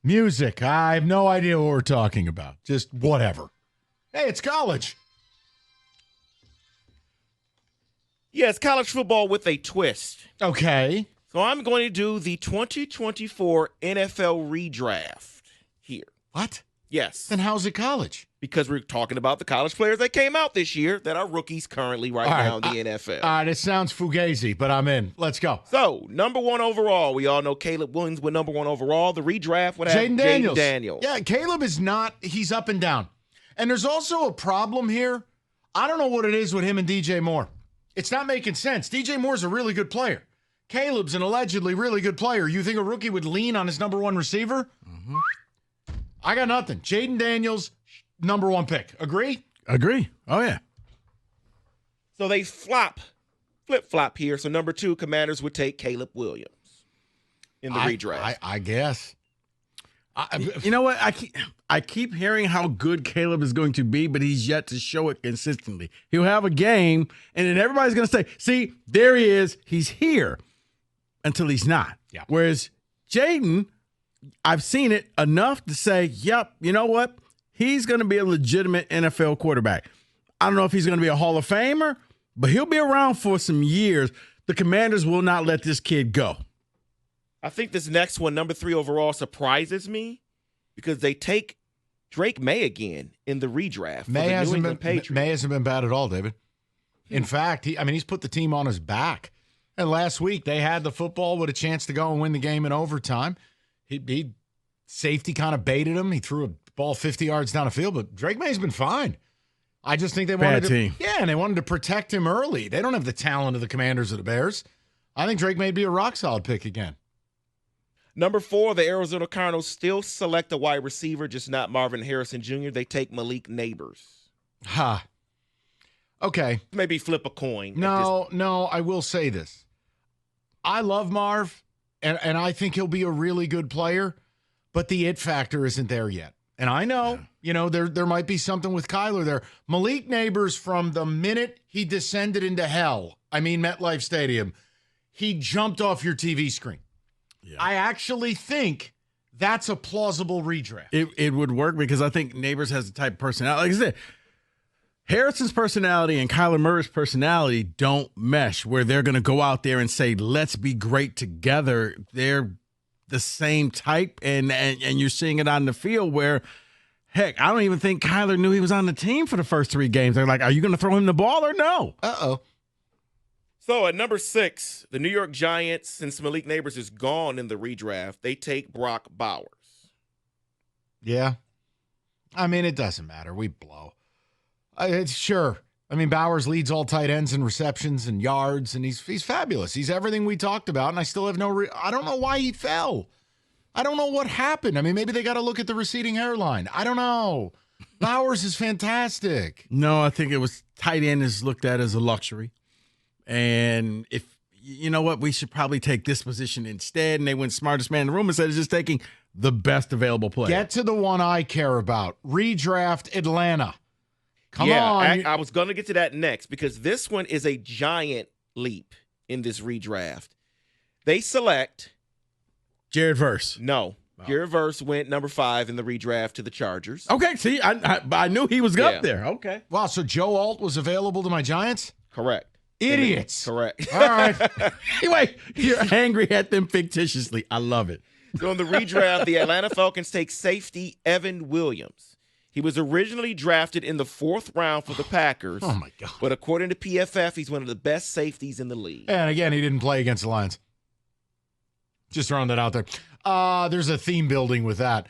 Music. I have no idea what we're talking about. Just whatever. Hey, it's college. Yes, college football with a twist. Okay. So I'm going to do the 2024 NFL redraft here. What? Yes. Then how's it college? Because we're talking about the college players that came out this year that are rookies currently right now in the NFL. All right, it sounds fugazi, but I'm in. Let's go. So, number one overall. We all know Caleb Williams went number one overall. The redraft would have Jaden Daniels. Yeah, Caleb is not, he's up and down. And there's also a problem here. I don't know what it is with him and DJ Moore. It's not making sense. DJ Moore's a really good player. Caleb's an allegedly really good player. You think a rookie would lean on his number one receiver? Mm-hmm. I got nothing. Jaden Daniels, number one pick. Agree? Agree. Oh, yeah. So they flip-flop here. So number two, Commanders would take Caleb Williams in the redraft. I guess. You know what? I keep hearing how good Caleb is going to be, but he's yet to show it consistently. He'll have a game, and then everybody's going to say, see, there he is. He's here until he's not. Yeah. Whereas Jaden, I've seen it enough to say, yep, you know what? He's going to be a legitimate NFL quarterback. I don't know if he's going to be a Hall of Famer, but he'll be around for some years. The Commanders will not let this kid go. I think this next one, number three overall, surprises me because they take Drake Maye again in the redraft for the New England Patriots. May hasn't been bad at all, David. In fact, he's put the team on his back. And last week, they had the football with a chance to go and win the game in overtime. He safety kind of baited him. He threw a ball 50 yards down the field, but Drake May's been fine. I just think they wanted to, and they wanted to protect him early. They don't have the talent of the Commanders or the Bears. I think Drake may be a rock solid pick again. Number four, the Arizona Cardinals still select a wide receiver, just not Marvin Harrison Jr. They take Malik Neighbors. Ha. Okay. Maybe flip a coin. No, I will say this. I love Marv, and I think he'll be a really good player, but the it factor isn't there yet. And I know, there might be something with Kyler there. Malik Neighbors, from the minute he descended into hell, MetLife Stadium, he jumped off your TV screen. Yeah. I actually think that's a plausible redraft. It would work because I think Neighbors has the type of personality. Like I said, Harrison's personality and Kyler Murray's personality don't mesh where they're going to go out there and say, let's be great together. They're the same type, and you're seeing it on the field where, heck, I don't even think Kyler knew he was on the team for the first three games. They're like, are you going to throw him the ball or no? Uh-oh. So at number six, the New York Giants, since Malik Neighbors is gone in the redraft, they take Brock Bowers. Yeah. It doesn't matter. We blow. Sure. Bowers leads all tight ends in receptions and yards, and he's fabulous. He's everything we talked about, and I still have I don't know why he fell. I don't know what happened. Maybe they got to look at the receding hairline. I don't know. Bowers is fantastic. No, I think it was tight end is looked at as a luxury. And if you know what, we should probably take this position instead. And they went smartest man in the room instead of just taking the best available player. Get to the one I care about. Redraft Atlanta. Come on. I was going to get to that next because this one is a giant leap in this redraft. They select Jared Verse. No. Oh. Jared Verse went number 5 in the redraft to the Chargers. Okay, see, I knew he was up there. Okay. Wow, so Joe Alt was available to my Giants? Correct. Idiots. Correct. All right. Anyway, you're angry at them fictitiously. I love it. So in the redraft, the Atlanta Falcons take safety Evan Williams. He was originally drafted in the 4th round for the Packers. Oh, my God. But according to PFF, he's one of the best safeties in the league. And again, he didn't play against the Lions. Just throwing that out there. There's a theme building with that.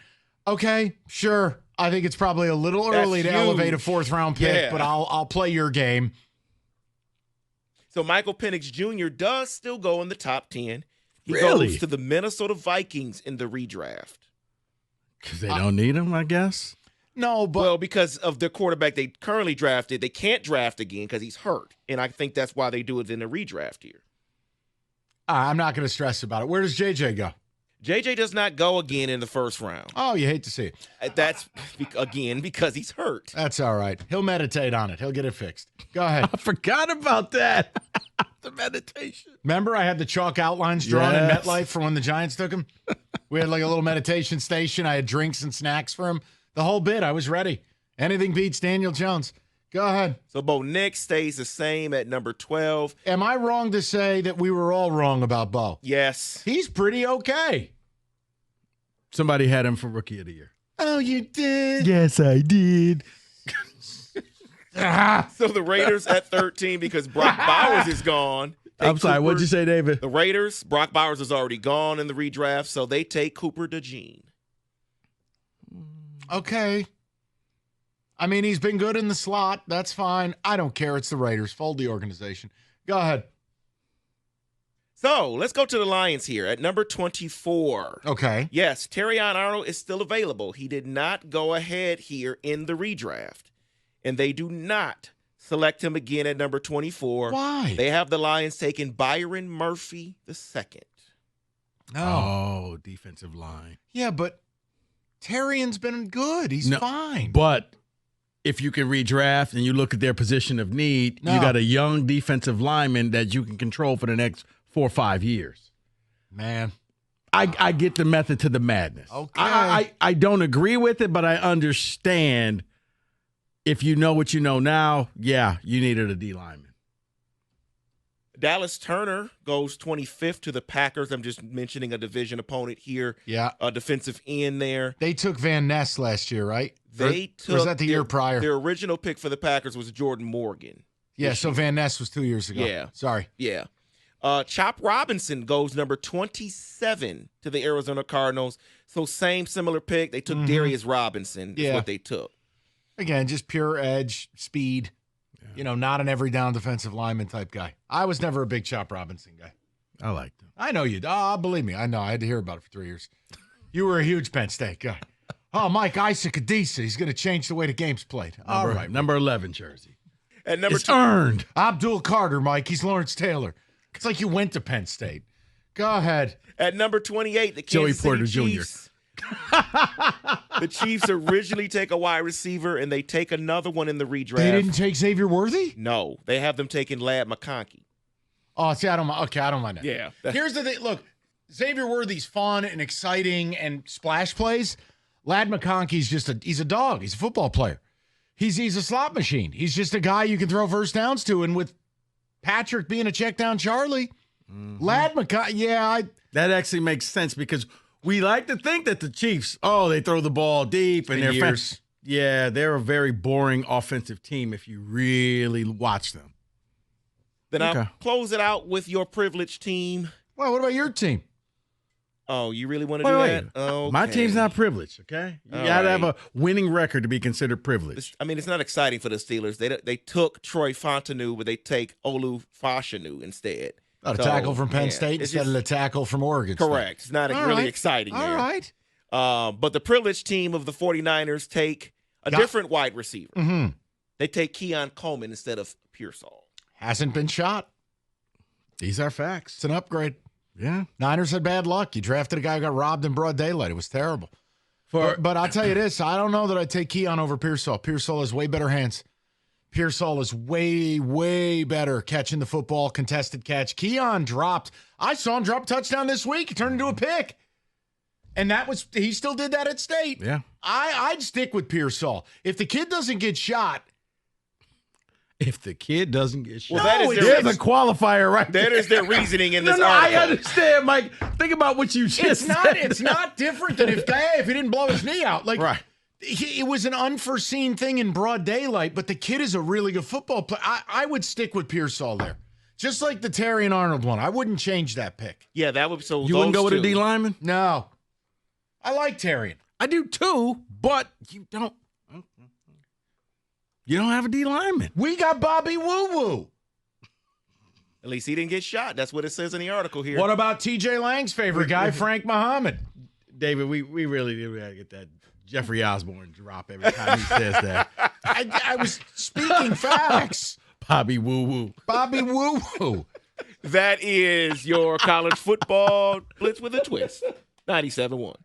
Okay, sure. I think it's probably a little early to elevate a 4th-round pick, but I'll play your game. So Michael Penix Jr. does still go in the top 10. He Really? goes to the Minnesota Vikings in the redraft. Because they don't need him, I guess? No, but... Well, because of their quarterback they currently drafted, they can't draft again because he's hurt. And I think that's why they do it in the redraft here. I'm not going to stress about it. Where does JJ go? JJ does not go again in the 1st round. Oh, you hate to see it. That's, again, because he's hurt. That's all right. He'll meditate on it. He'll get it fixed. Go ahead. I forgot about that. The meditation. Remember, I had the chalk outlines drawn in Yes. MetLife for when the Giants took him? We had like a little meditation station. I had drinks and snacks for him. The whole bit, I was ready. Anything beats Daniel Jones. Go ahead. So Bo Nix stays the same at number 12. Am I wrong to say that we were all wrong about Bo? Yes. He's pretty okay. Somebody had him for Rookie of the Year. Oh, you did? Yes, I did. So the Raiders at 13 because Brock Bowers is gone. I'm sorry, Cooper. what'd you say, David? The Raiders, Brock Bowers is already gone in the redraft, so they take Cooper DeJean. Okay. I mean, he's been good in the slot. That's fine. I don't care. It's the Raiders. Fold the organization. Go ahead. So let's go to the Lions here at number 24. Okay. Yes, Terrion Arnold is still available. He did not go ahead here in the redraft, and they do not select him again at number 24. Why? They have the Lions taking Byron Murphy II. No. Oh, defensive line. Yeah, but Terrion's been good. He's No, fine. But if you can redraft and you look at their position of need, No. you got a young defensive lineman that you can control for the next 4 or 5 years. Man. I get the method to the madness. Okay. I don't agree with it, but I understand if you know what you know now, yeah, you needed a D lineman. Dallas Turner goes 25th to the Packers. I'm just mentioning a division opponent here. Yeah. A defensive end there. They took Van Ness last year, right? They Or was that the year prior? Their original pick for the Packers was Jordan Morgan. Yeah, so Van Ness was 2 years ago. Yeah. Sorry. Yeah. Chop Robinson goes number 27 to the Arizona Cardinals. So similar pick. They took Darius Robinson. Is Yeah. what they took. Again, just pure edge, speed. Yeah. You know, not an every down defensive lineman type guy. I was never a big Chop Robinson guy. I liked him. I know you. Believe me. I know. I had to hear about it for 3 years. You were a huge Penn State guy. Oh, Mike Isaac Adisa. He's going to change the way the game's played. All right. Number 11 jersey. At number It's earned. Abdul Carter, Mike. He's Lawrence Taylor. It's like you went to Penn State. Go ahead. At number 28, the Joey Kansas Porter City Jr. Chiefs. The Chiefs originally take a wide receiver, and they take another one in the redraft. They didn't take Xavier Worthy? No, they have them taking Lad McConkey. Oh, see, I don't mind. Okay, I don't mind that. Yeah. Here's the thing. Look, Xavier Worthy's fun and exciting and splash plays. Lad McConkey's he's a dog. He's a football player. He's a slot machine. He's just a guy you can throw first downs to. And with Patrick being a check down Charlie, Lad McConkey, That actually makes sense because we like to think that the Chiefs, they throw the ball deep and they're years. Yeah, they're a very boring offensive team if you really watch them. Then I'll close it out with your privileged team. Well, what about your team? Oh, you really want to do that? Okay. My team's not privileged, okay? You got to have a winning record to be considered privileged. It's not exciting for the Steelers. They took Troy Fontenot, but they take Olu Fashanu instead. A tackle from Penn State instead of a tackle from Oregon State. Correct. It's not really exciting there. All right. But the privileged team of the 49ers take a different wide receiver. Mm-hmm. They take Keon Coleman instead of Pearsall. Hasn't been shot. These are facts. It's an upgrade. Yeah. Niners had bad luck. You drafted a guy who got robbed in broad daylight. It was terrible. But I'll tell you this. I don't know that I'd take Keon over Pearsall. Pearsall has way better hands. Pearsall is way, way better catching the football, contested catch. Keon dropped. I saw him drop a touchdown this week. He turned into a pick. And he still did that at State. Yeah. I'd stick with Pearsall. If the kid doesn't get shot. If the kid doesn't get shot. Well, there's a qualifier right there. That is their reasoning in this No, article. I understand, Mike. Think about what you just said. It's not different than if he didn't blow his knee out. Right. It was an unforeseen thing in broad daylight, but the kid is a really good football player. I would stick with Pearsall there. Just like the Terry and Arnold one. I wouldn't change that pick. Yeah, that would so You wouldn't go with a D lineman? No. I like Terry. I do too, but you don't. You don't have a D lineman. We got Bobby Woo Woo. At least he didn't get shot. That's what it says in the article here. What about TJ Lang's favorite guy, Frank Muhammad? David, we really do gotta get that Jeffrey Osborne drop every time he says that. I was speaking facts. Bobby Woo Woo. Bobby Woo Woo. That is your college football blitz with a twist. 97.1.